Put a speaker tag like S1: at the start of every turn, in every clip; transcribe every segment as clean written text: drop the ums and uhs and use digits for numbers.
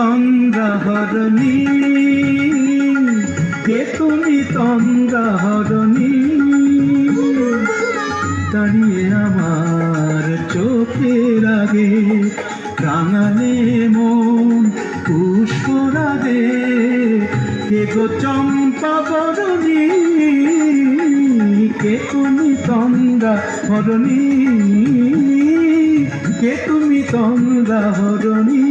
S1: তন্দ্রাহরণী, কে তুমি তন্দ্রাহরণী, দাঁড়িয়ে আমার চোখের আগে রাঙালে মন পুষ্পরাগে, কে গো চম্পা বরণী, কে তুমি তন্দ্রাহরণী, কে তুমি তন্দ্রাহরণী।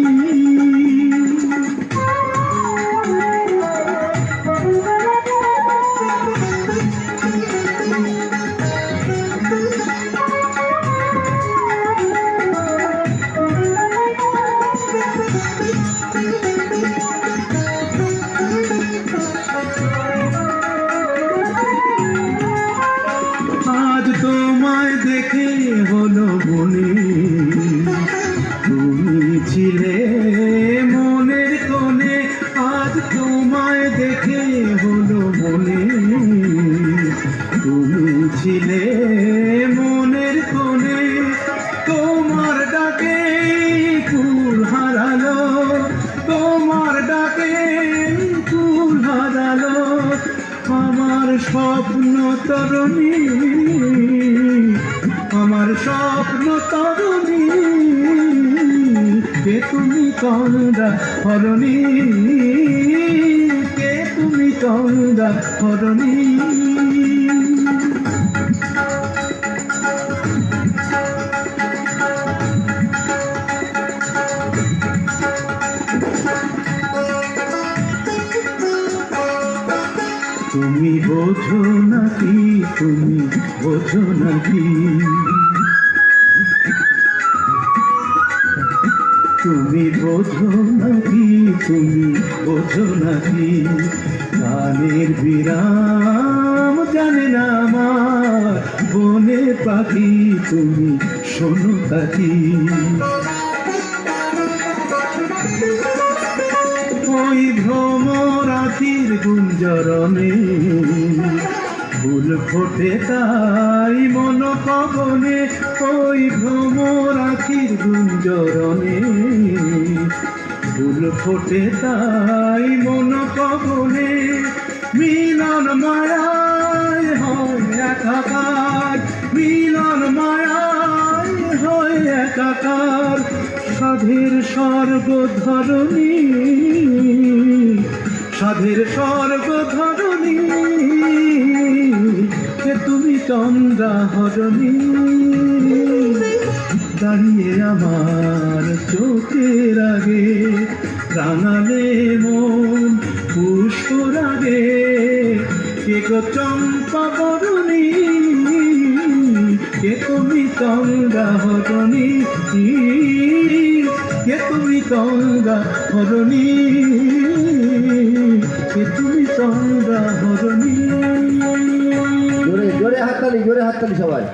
S1: আজ তোমায় দেখে হলো মনে, তুমি ছিলে মনের কোণে, আজ তোমায় দেখে হলো মনে, তুমি ছিলে মনের কোণে, তোমার ডাকে ফুল হারালো, তোমার ডাকে ফুল হারালো আমার স্বপ্ন তরুণী, আমার স্বপ্ন তরুণী, কে তুমি তন্দ্রাহরণী, কে তুমি তন্দ্রাহরণী। তুমি বোঝো নাকি, তুমি বোঝো নাকি, তুমি বোঝো নাকি, তুমি বোঝো নাকি, গানের বিরাম জানে না আমার বনে পাখি, তুমি শোনো তাকি। ওই ভ্রমর আখির গুঞ্জরণে ফুল ফোটে তাই মন পবনে, ওই ভ্রমর আখির গুঞ্জরণে ফুল ফোটে তাই মন পবনে, মিলন মায়ায় হয় একাকার, মিলন মায়ায় হয় একাকার, সাধের স্বর্গ ধরণী, সাধের স্বর্গ ধরণী, কে তুমি তন্দ্রাহরণী, দাঁড়িয়ে আমার চোখের আগে রাঙালে মন পুষ্পরাগে, কে গো চম্পা বরণী, কে তুমি তন্দ্রাহরণী, কে তুমি তন্দ্রাহরণী, কে তুমি তন্দ্রাহরণী।
S2: জোরে জোরে হাততালি, জোরে হাততালি সবাই।